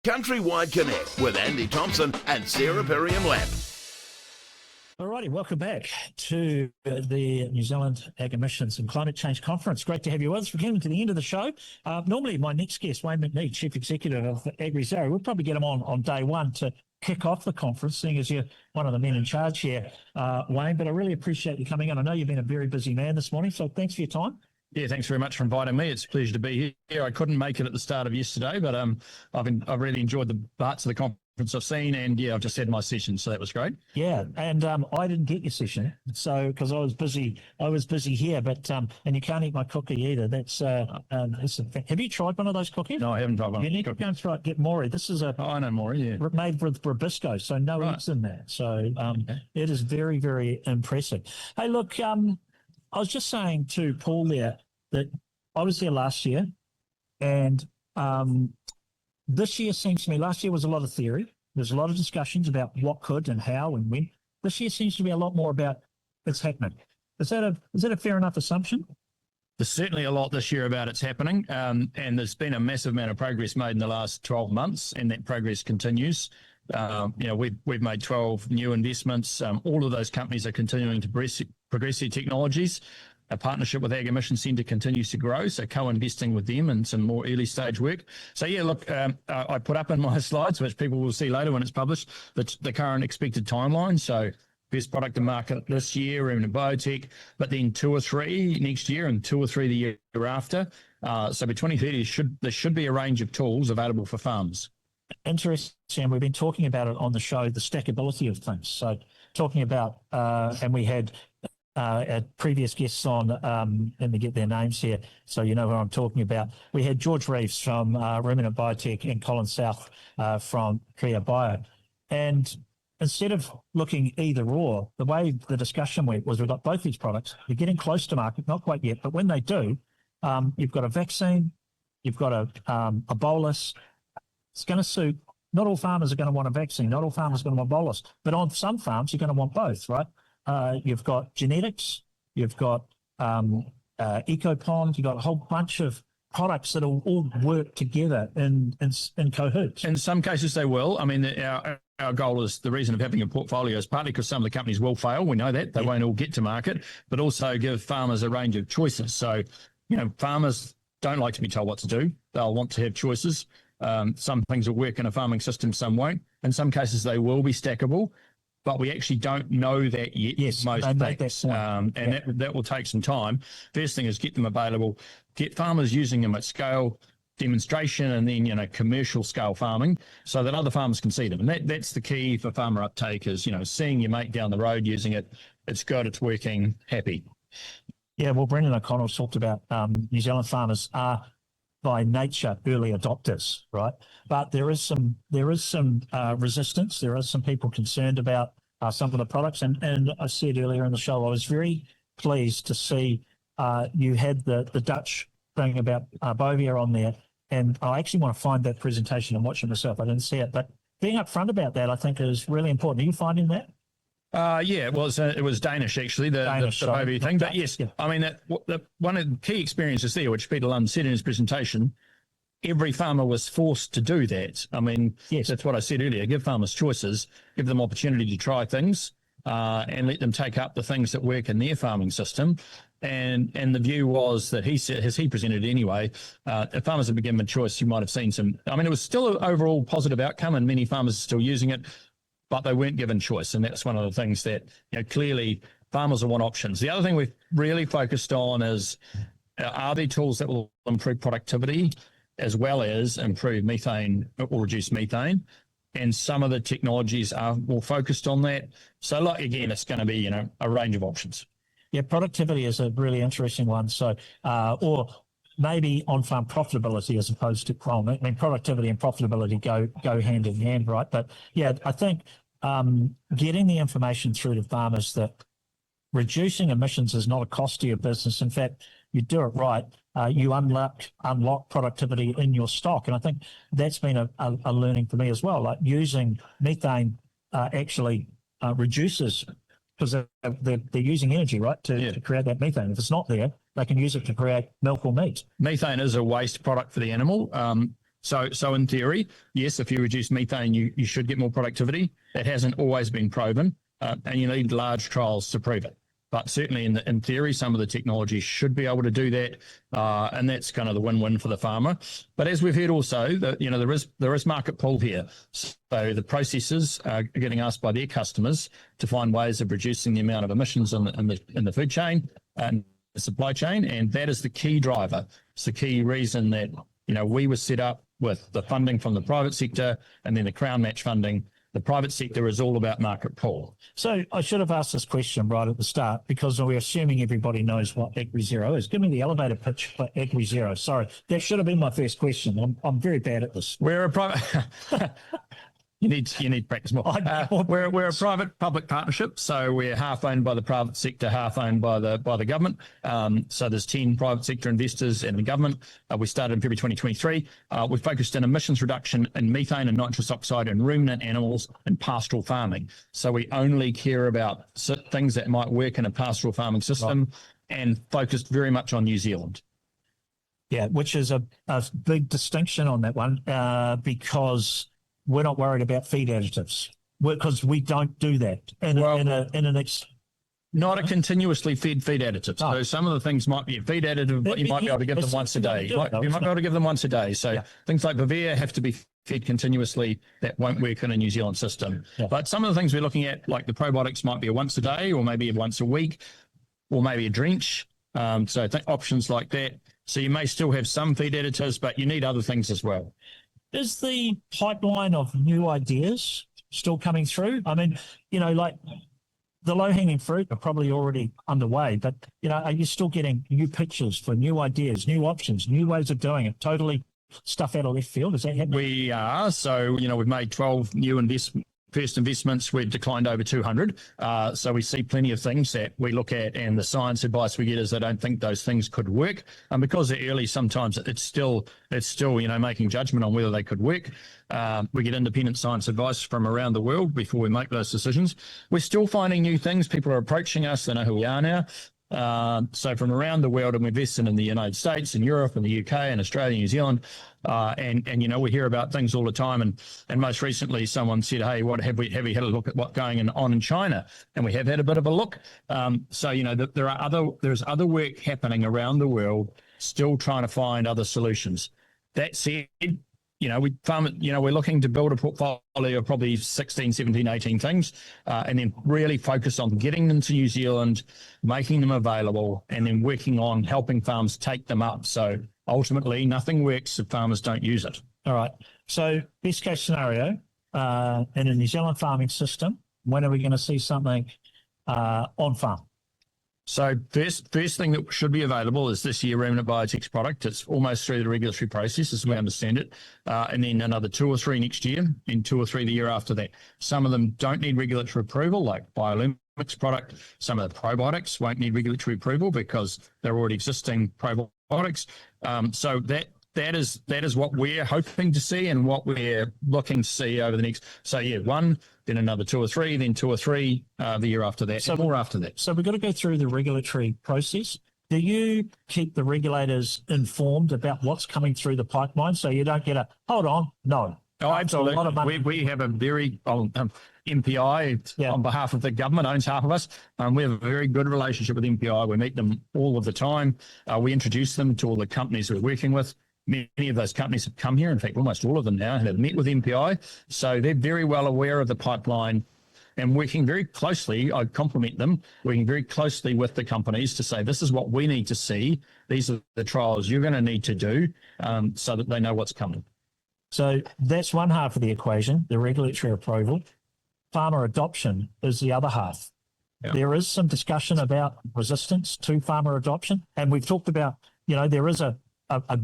CountryWide Connect with Andy Thompson and Sarah Perriam-Lampp. Alrighty, welcome back to the New Zealand Ag Emissions and Climate Change Conference. Great to have you with us. We're getting to the end of the show. Normally, my next guest, Wayne McNee, Chief Executive of Agrizero, we'll probably get him on day one to kick off the conference, seeing as you're one of the men in charge here, Wayne. But I really appreciate you coming in. I know you've been a very busy man this morning, so thanks for your time. Yeah, thanks very much for inviting me. It's a pleasure to be here. I couldn't make it at the start of yesterday, but I've really enjoyed the parts of the conference I've seen, and yeah, I've just had my session, so that was great. Yeah, and I didn't get your session, so because I was busy here, but and you can't eat my cookie either. That's have you tried one of those cookies? No, I haven't tried one. You need to go and try it. Get Maury. This is I know Maury. Yeah, made with Rubisco, so no eggs in there. So It is very, very impressive. Hey, look, I was just saying to Paul there that I was here last year, and this year seems to me, last year was a lot of theory. There's a lot of discussions about what could and how and when. This year seems to be a lot more about it's happening. Is that a fair enough assumption? There's certainly a lot this year about it's happening, and there's been a massive amount of progress made in the last 12 months, and that progress continues. We've made 12 new investments. All of those companies are continuing to progress their technologies. Our partnership with Ag Emissions Centre continues to grow, so co-investing with them in some more early stage work. So yeah, look, I put up in my slides, which people will see later when it's published, the current expected timeline. So first product to market this year, in biotech, but then 2 or 3 next year and 2 or 3 the year after. So by 2030, there should be a range of tools available for farmers. Interesting. We've been talking about it on the show, the stackability of things. So talking about, and we had previous guests on, let me get their names here so you know what I'm talking about. We had George Reeves from Ruminant Biotech and Colin South from Crea Bio. And instead of looking either or, the way the discussion went was we've got both these products. They're getting close to market, not quite yet, but when they do, you've got a vaccine, you've got a bolus. It's going to suit, not all farmers are going to want a vaccine, not all farmers are going to want bolus, but on some farms, you're going to want both, right? You've got genetics, you've got EcoPond, you've got a whole bunch of products that will all work together in cahoots. In some cases, they will. I mean, our goal is, the reason of having a portfolio is partly because some of the companies will fail. We know that. They won't all get to market, but also give farmers a range of choices. So, farmers don't like to be told what to do. They'll want to have choices. Some things will work in a farming system, some won't. In some cases, they will be stackable, but we actually don't know that yet. Yes, most things, that will take some time. First thing is get them available, get farmers using them at scale, demonstration, and then commercial scale farming, so that other farmers can see them. And that's the key for farmer uptake is seeing your mate down the road using it. It's good, it's working, happy. Yeah, well, Brendan O'Connell talked about New Zealand farmers are by nature early adopters, right? But there is some resistance. There are some people concerned about some of the products. And I said earlier in the show, I was very pleased to see you had the Dutch thing about Bovia on there. And I actually want to find that presentation and watch it myself. I didn't see it. But being upfront about that, I think, is really important. Are you finding that? Yeah, well, it was Danish, actually, the Bovia thing. But yes, yeah. I mean, one of the key experiences there, which Peter Lund said in his presentation, every farmer was forced to do that. I mean, yes, that's what I said earlier. Give farmers choices, give them opportunity to try things, and let them take up the things that work in their farming system. And the view was that he said, as he presented anyway, if farmers had been given a choice, you might have seen some. I mean, it was still an overall positive outcome, and many farmers are still using it, but they weren't given choice. And that's one of the things that, clearly farmers will want options. The other thing we've really focused on is, are there tools that will improve productivity as well as improve methane or reduce methane? And some of the technologies are more focused on that. So again, it's going to be, a range of options. Yeah, productivity is a really interesting one. So, or maybe on-farm profitability as opposed to, I mean, productivity and profitability go hand in hand, right? But yeah, I think getting the information through to farmers that reducing emissions is not a cost to your business. In fact, you do it right, you unlock productivity in your stock. And I think that's been a learning for me as well. Like using methane actually reduces, because they're using energy, right, to create that methane. If it's not there, they can use it to create milk or meat. Methane is a waste product for the animal. So in theory, yes, if you reduce methane, you should get more productivity. It hasn't always been proven, and you need large trials to prove it. But certainly in theory, some of the technology should be able to do that, and that's kind of the win-win for the farmer. But as we've heard also, that there is market pull here. So the processors are getting asked by their customers to find ways of reducing the amount of emissions in the food chain and the supply chain, and that is the key driver. It's the key reason that we were set up with the funding from the private sector and then the Crown match funding. The private sector is all about market pull. So I should have asked this question right at the start, because we're assuming everybody knows what Agrizero is. Give me the elevator pitch for Agrizero. Sorry, that should have been my first question. I'm very bad at this. We're a private. You need to practice more. We're a private-public partnership, so we're half owned by the private sector, half owned by the government. So there's 10 private sector investors in the government. We started in February 2023. We focused on emissions reduction in methane and nitrous oxide in ruminant animals and pastoral farming. So we only care about things that might work in a pastoral farming system, and focused very much on New Zealand. Yeah, which is a big distinction on that one, because we're not worried about feed additives, because we don't do that not a continuously fed feed additive. Oh. So some of the things might be a feed additive, but you might be able to give them once a day. You might be able to give them once a day. So things like Bavea have to be fed continuously. That won't work in a New Zealand system. Yeah. But some of the things we're looking at, like the probiotics, might be a once a day, or maybe a once a week, or maybe a drench. So options like that. So you may still have some feed additives, but you need other things as well. Is the pipeline of new ideas still coming through? I mean, like the low-hanging fruit are probably already underway, but, are you still getting new pitches for new ideas, new options, new ways of doing it, totally stuff out of left field? Is that happening? We are. So, we've made 12 new first investments. We've declined over 200. So we see plenty of things that we look at, and the science advice we get is they don't think those things could work. And because they're early, sometimes it's still making judgment on whether they could work. We get independent science advice from around the world before we make those decisions. We're still finding new things. People are approaching us. They know who we are now. So from around the world, and we're invested in the United States and Europe and the UK and Australia, New Zealand, and we hear about things all the time. And most recently, someone said, "Hey, have we had a look at what's going on in China?" And we have had a bit of a look. So there's other work happening around the world, still trying to find other solutions. That said, we're looking to build a portfolio of probably 16, 17, 18 things, and then really focus on getting them to New Zealand, making them available, and then working on helping farms take them up. So ultimately, nothing works if farmers don't use it. All right. So best case scenario, in a New Zealand farming system, when are we going to see something on farm? So first thing that should be available is this year ruminant biotech's product. It's almost through the regulatory process, as we understand it, and then another 2 or 3 next year, and 2 or 3 the year after that. Some of them don't need regulatory approval, like Biolumics product. Some of the probiotics won't need regulatory approval because they're already existing probiotics. So that is what we're hoping to see and what we're looking to see over the next. So yeah, 1, then another 2 or 3, then 2 or 3 the year after that, so more after that. So we've got to go through the regulatory process. Do you keep the regulators informed about what's coming through the pipeline, so you don't get a hold on? No. Oh, absolutely. We have a very MPI on behalf of the government owns half of us. We have a very good relationship with MPI. We meet them all of the time. We introduce them to all the companies we're working with. Many of those companies have come here. In fact, almost all of them now have met with MPI. So they're very well aware of the pipeline and working very closely. I compliment them, working very closely with the companies to say, this is what we need to see. These are the trials you're going to need to do, so that they know what's coming. So that's one half of the equation, the regulatory approval. Farmer adoption is the other half. Yeah. There is some discussion about resistance to farmer adoption. And we've talked about, there is a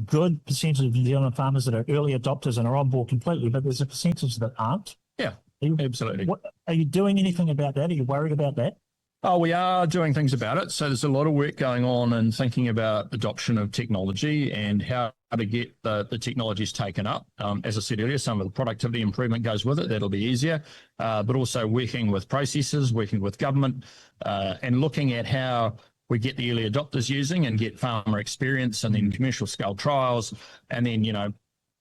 good percentage of New Zealand farmers that are early adopters and are on board completely, but there's a percentage that aren't. Yeah, absolutely. Are you doing anything about that? Are you worried about that? Oh, we are doing things about it. So there's a lot of work going on and thinking about adoption of technology and how to get the technologies taken up. As I said earlier, some of the productivity improvement goes with it. That'll be easier. But also working with processors, working with government, and looking at how we get the early adopters using and get farmer experience and then commercial scale trials. And then,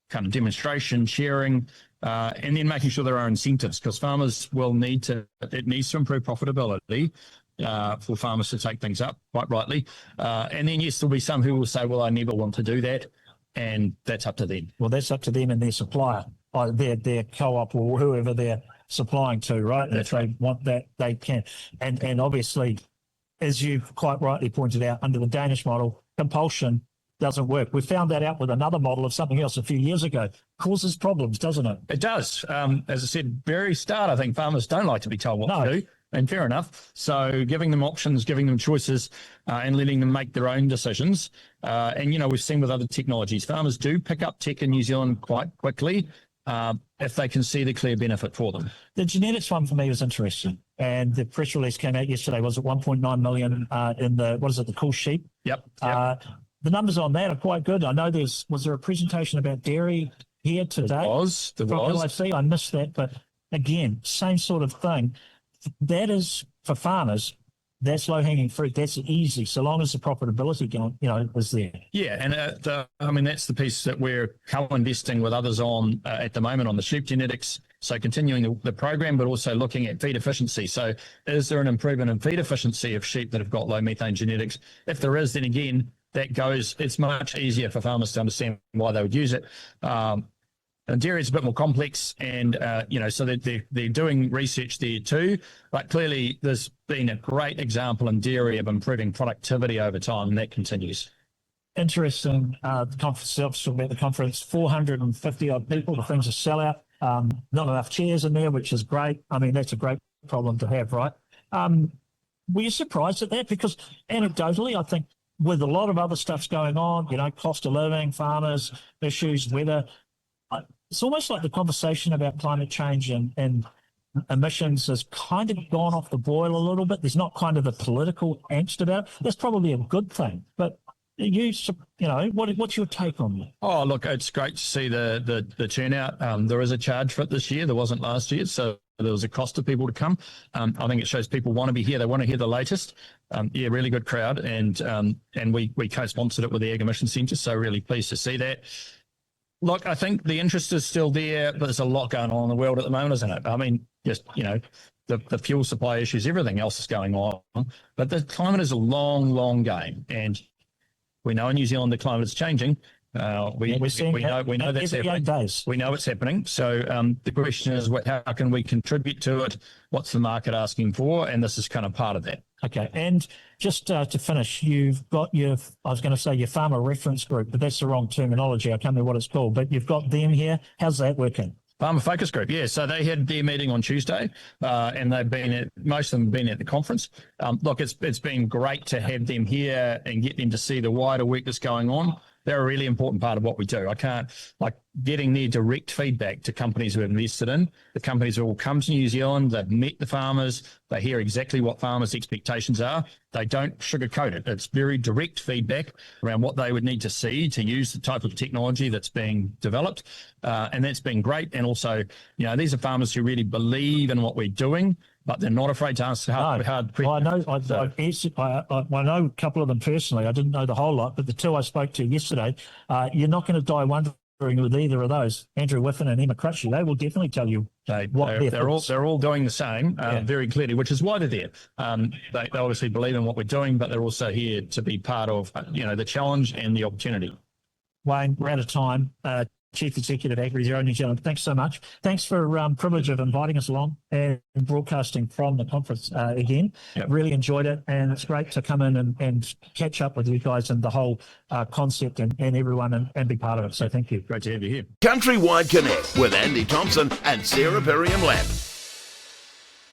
kind of demonstration, sharing, and then making sure there are incentives, because farmers will need to, it needs to improve profitability for farmers to take things up, quite rightly. And then, yes, there'll be some who will say, well, I never want to do that. And that's up to them. Well, that's up to them and their supplier, their co-op or whoever they're supplying to, right? That's if they want that, they can. And obviously, as you quite rightly pointed out, under the Danish model, compulsion doesn't work. We found that out with another model of something else a few years ago. Causes problems, doesn't it? It does. As I said, very start, I think farmers don't like to be told what to do. And fair enough. So giving them options, giving them choices, and letting them make their own decisions. And, you know, we've seen with other technologies, farmers do pick up tech in New Zealand quite quickly if they can see the clear benefit for them. The genetics one for me was interesting. And the press release came out yesterday. Was it 1.9 million in the, what is it, the cool sheep? Yep. The numbers on that are quite good. I know was there a presentation about dairy here today? There was. LIC. I missed that. But again, same sort of thing. That is, for farmers, that's low-hanging fruit. That's easy, so long as the profitability is there. Yeah, and I mean, that's the piece that we're co-investing with others on at the moment on the sheep genetics. So continuing the program, but also looking at feed efficiency. So is there an improvement in feed efficiency of sheep that have got low methane genetics? If there is, then again, it's much easier for farmers to understand why they would use it. And dairy is a bit more complex, and so they're doing research there too. But clearly, there's been a great example in dairy of improving productivity over time, and that continues. Interesting. The conference itself, talking about the conference, 450 odd people. The thing's a sellout. Not enough chairs in there, which is great. I mean, that's a great problem to have, right? Were you surprised at that? Because anecdotally, I think with a lot of other stuff's going on, cost of living, farmers, issues, weather. It's almost like the conversation about climate change and emissions has kind of gone off the boil a little bit. There's not kind of the political angst about it. That's probably a good thing. But what's your take on that? Oh, look, it's great to see the turnout. There is a charge for it this year. There wasn't last year. So there was a cost to people to come. I think it shows people want to be here. They want to hear the latest. Really good crowd. And we co-sponsored it with the Ag Emission Centre. So really pleased to see that. Look, I think the interest is still there, but there's a lot going on in the world at the moment, isn't it? I mean, just, the fuel supply issues, everything else is going on. But the climate is a long, long game. And we know in New Zealand the climate is changing. We know that's happening. We know it's happening. So the question is, how can we contribute to it? What's the market asking for? And this is kind of part of that. Okay. And just to finish, you've got your farmer reference group, but that's the wrong terminology. I can't remember what it's called, but you've got them here. How's that working? Farmer Focus Group, yeah. So they had their meeting on Tuesday, and most of them have been at the conference. Look, it's been great to have them here and get them to see the wider work that's going on. They're a really important part of what we do. I can't, getting their direct feedback to companies who have invested in. The companies will come to New Zealand, they've met the farmers, they hear exactly what farmers' expectations are. They don't sugarcoat it. It's very direct feedback around what they would need to see to use the type of technology that's being developed. And that's been great. And also, these are farmers who really believe in what we're doing, but they're not afraid to answer hard questions. Well, I know a couple of them personally. I didn't know the whole lot, but the two I spoke to yesterday, you're not going to die wondering with either of those, Andrew Whiffen and Emma Crutchley. They will definitely tell you they're all doing the same very clearly, which is why they're there. They obviously believe in what we're doing, but they're also here to be part of the challenge and the opportunity. Wayne, we're out of time. Chief Executive Agrizero New Zealand, thanks so much. Thanks for privilege of inviting us along and broadcasting from the conference again. Yep. Really enjoyed it, and it's great to come in and catch up with you guys and the whole concept and everyone and be part of it. So thank you. Great to have you here. CountryWide Connect with Andy Thompson and Sarah Perriam-Lampp.